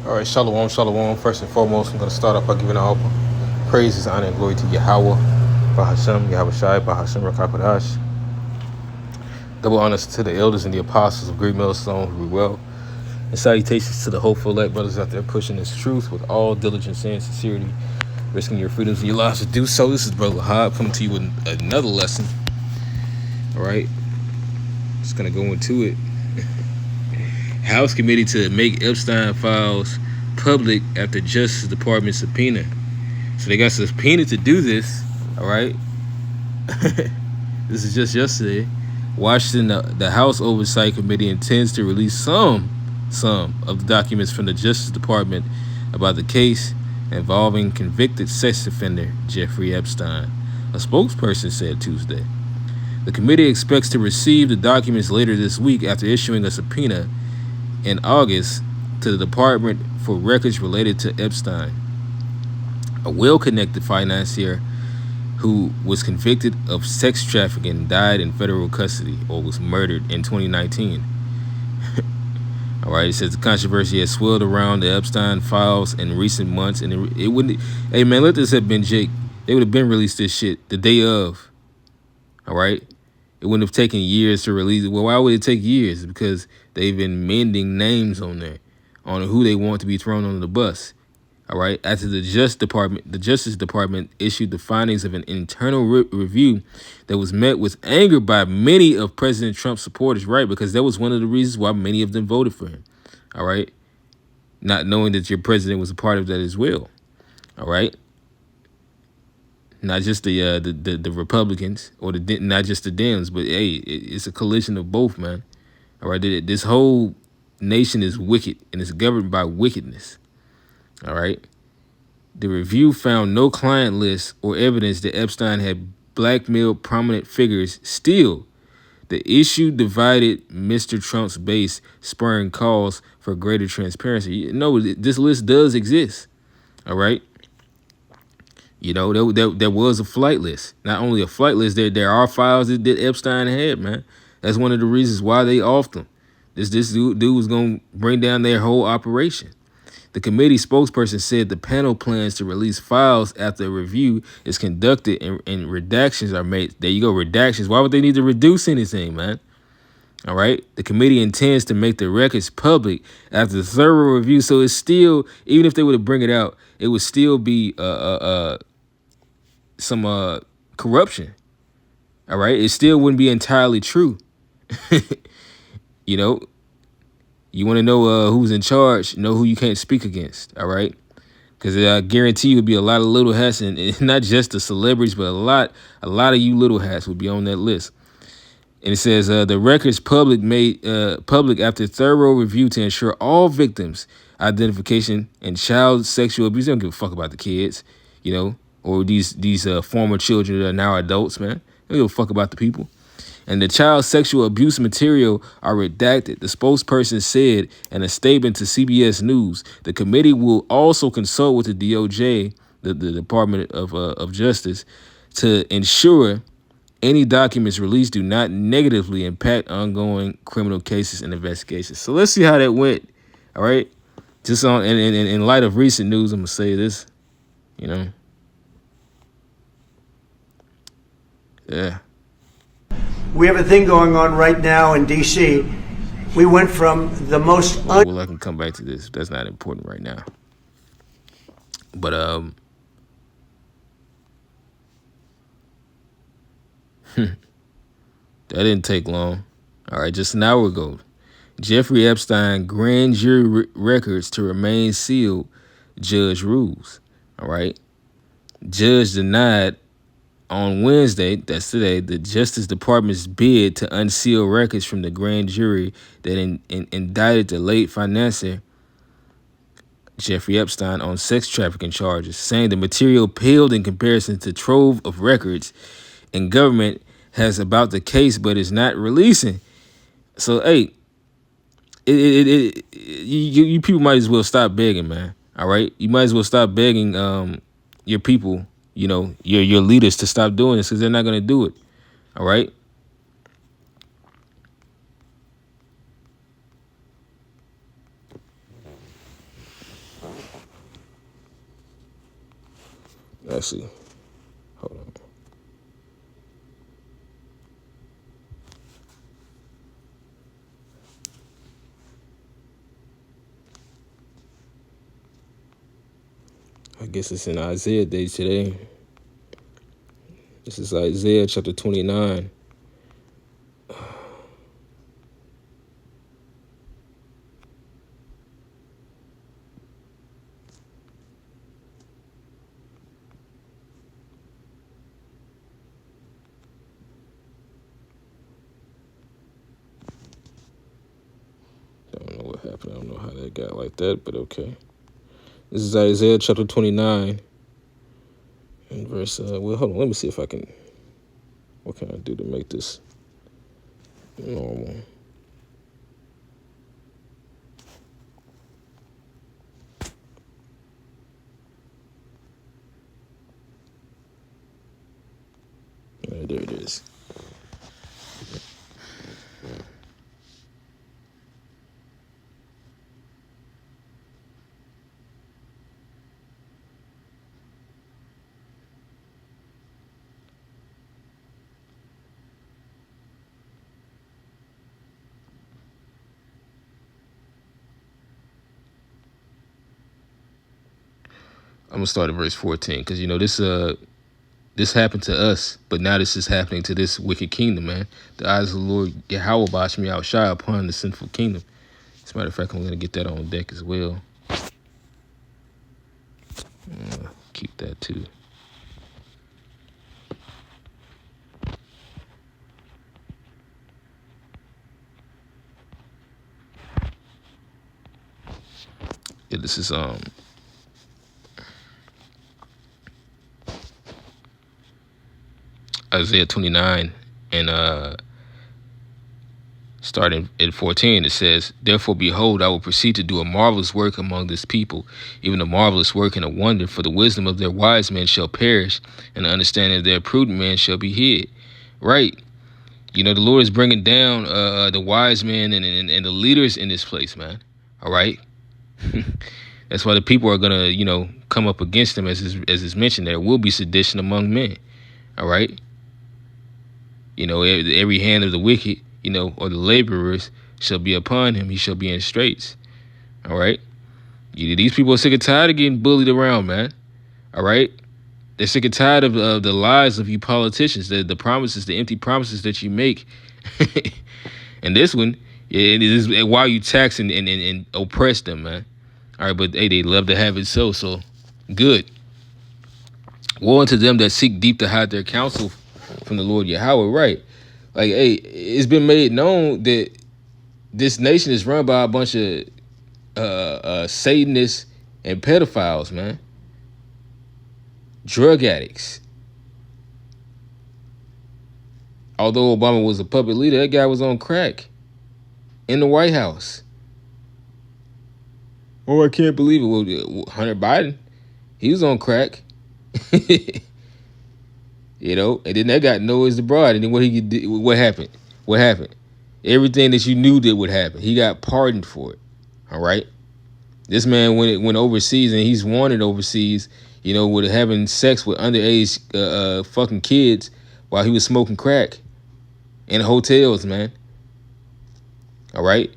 All right, shalom, shalom. First and foremost, I'm going to start off by giving all praises, honor, and glory to Yahweh, Bahashem, Yahweh Shai, Bahashem, Rakakadash. Double honors to the elders and the apostles of Great Millstone who well. And salutations to the hopeful elect brothers out there pushing this truth with all diligence and sincerity, risking your freedoms and your lives to do so. This is Brother Hobb coming to you with another lesson. All right, just going to go into it. House committee to make Epstein files public after Justice Department subpoena. So they got subpoenaed to do this. All right. This is just yesterday. Washington, the House Oversight Committee intends to release some of the documents from the Justice Department about the case involving convicted sex offender Jeffrey Epstein, a spokesperson said Tuesday. The committee expects to receive the documents later this week after issuing a subpoena in August to the Department for records related to Epstein, a well-connected financier who was convicted of sex trafficking and died in federal custody or was murdered in 2019. All right, it says the controversy has swirled around the Epstein files in recent months, and it wouldn't. Hey man, let this have been Jake. They would have been released this shit the day of. All right. It wouldn't have taken years to release it. Well, why would it take years? Because they've been mending names on there, on who they want to be thrown under the bus. All right. After the Justice Department issued the findings of an internal review that was met with anger by many of President Trump's supporters, right? Because that was one of the reasons why many of them voted for him. All right. Not knowing that your president was a part of that as well. All right. Not just the Republicans or not just the Dems, but hey, it's a collision of both, man. All right, this whole nation is wicked and it's governed by wickedness. All right, the review found no client list or evidence that Epstein had blackmailed prominent figures. Still, the issue divided Mr. Trump's base, spurring calls for greater transparency. No, this list does exist. All right. You know, there was a flight list. Not only a flight list, there are files that Epstein had, man. That's one of the reasons why they offed him. This dude was going to bring down their whole operation. The committee spokesperson said the panel plans to release files after a review is conducted and redactions are made. There you go, redactions. Why would they need to reduce anything, man? All right. The committee intends to make the records public after the thorough review. So it's still, even if they were to bring it out, it would still be some corruption. All right. It still wouldn't be entirely true. You know, you want to know who's in charge, know who you can't speak against. All right. Because I guarantee you would be a lot of little hats, and not just the celebrities, but a lot of you little hats would be on that list. And it says the records made public after thorough review to ensure all victims' identification and child sexual abuse. They don't give a fuck about the kids, you know, or these former children that are now adults, man. They don't give a fuck about the people. And the child sexual abuse material are redacted. The spokesperson said in a statement to CBS News, the committee will also consult with the DOJ, the Department of Justice, to ensure any documents released do not negatively impact ongoing criminal cases and investigations. So let's see how that went. All right. Just on in light of recent news, I'm gonna say this. You know. Yeah. We have a thing going on right now in D.C. We went from the most. Well, I can come back to this. That's not important right now. But that didn't take long. All right, just an hour ago, Jeffrey Epstein grand jury records to remain sealed, judge rules. All right, judge denied on Wednesday, that's today, the Justice Department's bid to unseal records from the grand jury that indicted the late financier Jeffrey Epstein on sex trafficking charges, saying the material paled in comparison to trove of records and government has about the case, but is not releasing. So, hey, you people might as well stop begging, man. All right, you might as well stop begging your people, you know, your leaders to stop doing this because they're not going to do it. All right. Actually, hold on. I guess it's in Isaiah day today. This is Isaiah chapter 29. I don't know what happened. I don't know how that got like that, but okay. This is Isaiah chapter 29. And verse, well, hold on. Let me see if I can, what can I do to make this normal? There it is. I'm gonna start at verse 14 because this happened to us, but now this is happening to this wicked kingdom, man. The eyes of the Lord Yahweh watch me outshine upon the sinful kingdom. As a matter of fact, I'm gonna get that on deck as well. Keep that too. Yeah, this is Isaiah 29 and starting at 14, it says, "Therefore, behold, I will proceed to do a marvelous work among this people, even a marvelous work and a wonder. For the wisdom of their wise men shall perish, and the understanding of their prudent men shall be hid." Right? The Lord is bringing down the wise men and the leaders in this place, man. All right. That's why the people are gonna, come up against him, as is mentioned. There will be sedition among men. All right. Every hand of the wicked, or the laborers shall be upon him. He shall be in straits. All right. These people are sick and tired of getting bullied around, man. All right. They're sick and tired of the lies of you politicians, the promises, the empty promises that you make. And this one, it is while you tax and oppress them, man. All right, but hey, they love to have it so good. Woe unto them that seek deep to hide their counsel from the Lord Yahweh. Right. Like, hey, it's been made known that this nation is run by a bunch of Satanists and pedophiles, man. Drug addicts. Although Obama was a puppet leader, that guy was on crack in the White House. Oh, I can't believe it. Well, Hunter Biden, he was on crack. And then that got noised abroad. And then what happened? What happened? Everything that you knew that would happen. He got pardoned for it. All right. This man went overseas, and he's wanted overseas, with having sex with underage fucking kids while he was smoking crack in hotels, man. All right.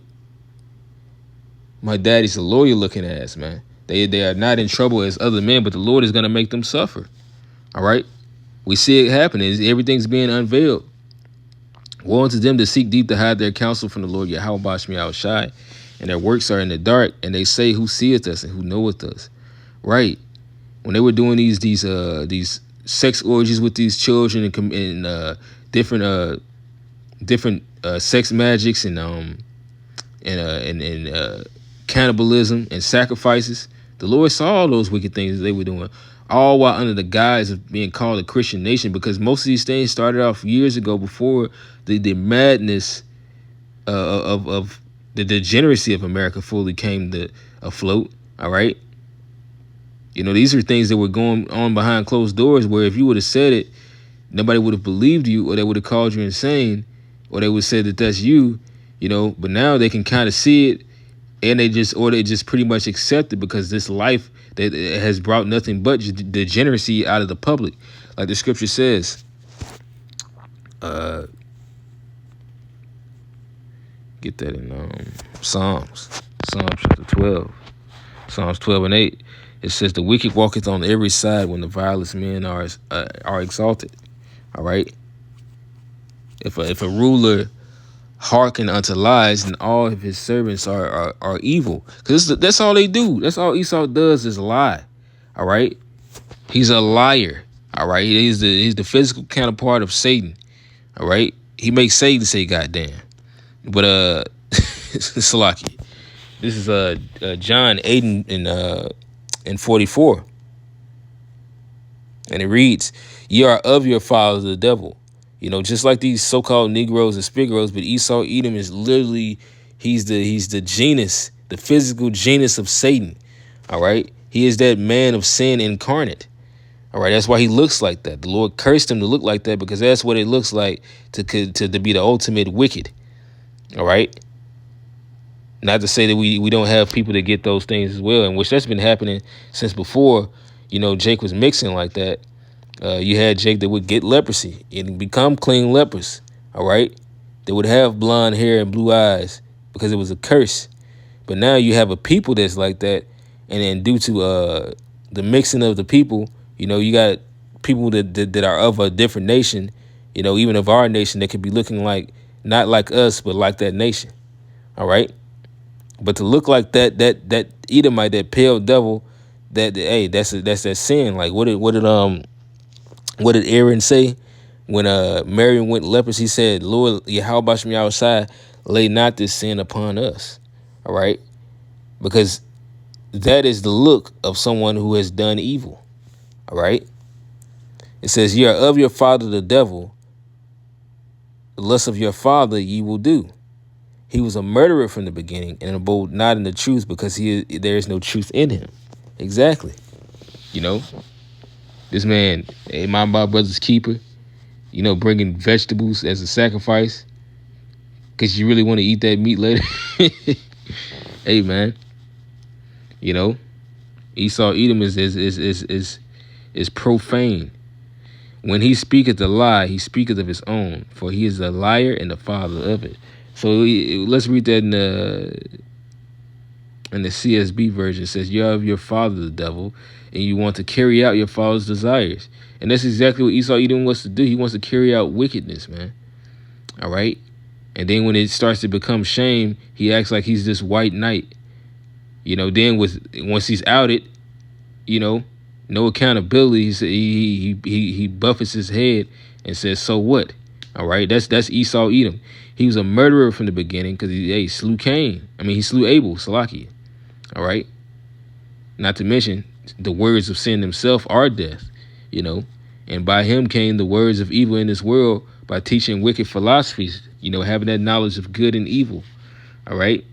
My daddy's a lawyer looking ass, man. They are not in trouble as other men, but the Lord is going to make them suffer. All right. We see it happening. Everything's being unveiled. Woe unto them that seek deep to hide their counsel from the Lord Yahweh bash me out shy, and their works are in the dark, and they say, who seeth us and who knoweth us? Right. When they were doing these sex orgies with these children and different sex magics and cannibalism and sacrifices, the Lord saw all those wicked things that they were doing, all while under the guise of being called a Christian nation, because most of these things started off years ago before the madness of the degeneracy of America fully came afloat. All right. These are things that were going on behind closed doors, where if you would have said it, nobody would have believed you, or they would have called you insane, or they would say that that's you, but now they can kind of see it and they just pretty much accept it because this life that has brought nothing but degeneracy out of the public, like the scripture says. Get that in Psalms chapter 12, Psalms 12:8. It says, "The wicked walketh on every side when the vilest men are exalted." All right. If a ruler hearken unto lies, and all of his servants are evil, because that's all they do. That's all Esau does is lie. All right. He's a liar. All right. He's the physical counterpart of Satan. All right. He makes Satan say "goddamn." But Salaki. This is John 8 and 44. And it reads, "Ye are of your father the devil." You know, just like these so-called Negroes and Spigroes, but Esau Edom is literally, he's the genus, the physical genus of Satan. All right. He is that man of sin incarnate. All right. That's why he looks like that. The Lord cursed him to look like that, because that's what it looks like to be the ultimate wicked. All right. Not to say that we don't have people that get those things as well, in which that's been happening since before, Jake was mixing like that. You had Jake that would get leprosy and become clean lepers. All right. They would have blonde hair and blue eyes because it was a curse. But now you have a people that's like that. And then due to the mixing of the people, you got people that are of a different nation, even of our nation, that could be looking like, not like us, but like that nation. All right. But to look like that Edomite, that pale devil, that's that sin. Like what did Aaron say when Miriam went lepers? He said, "Lord, Yahweh Shem outside, lay not this sin upon us." All right. Because that is the look of someone who has done evil. All right. It says, "Ye are of your father the devil, the lust of your father ye will do. He was a murderer from the beginning, and abode not in the truth, because there is no truth in him." Exactly. This man, my brother's keeper, bringing vegetables as a sacrifice because you really want to eat that meat later. Hey, man, Esau Edom is profane. When he speaketh a lie, he speaketh of his own, for he is a liar and the father of it. So let's read that in the CSB version. It says, "You are of your father the devil, and you want to carry out your father's desires." And that's exactly what Esau Edom wants to do. He wants to carry out wickedness, man. All right. And then when it starts to become shame, he acts like he's this white knight. Then once he's outed, no accountability. He buffets his head and says, "So what?" All right. That's Esau Edom. He was a murderer from the beginning because he slew Cain. He slew Abel, Salaki. All right. Not to mention the words of sin themselves are death, and by him came the words of evil in this world by teaching wicked philosophies, having that knowledge of good and evil. All right.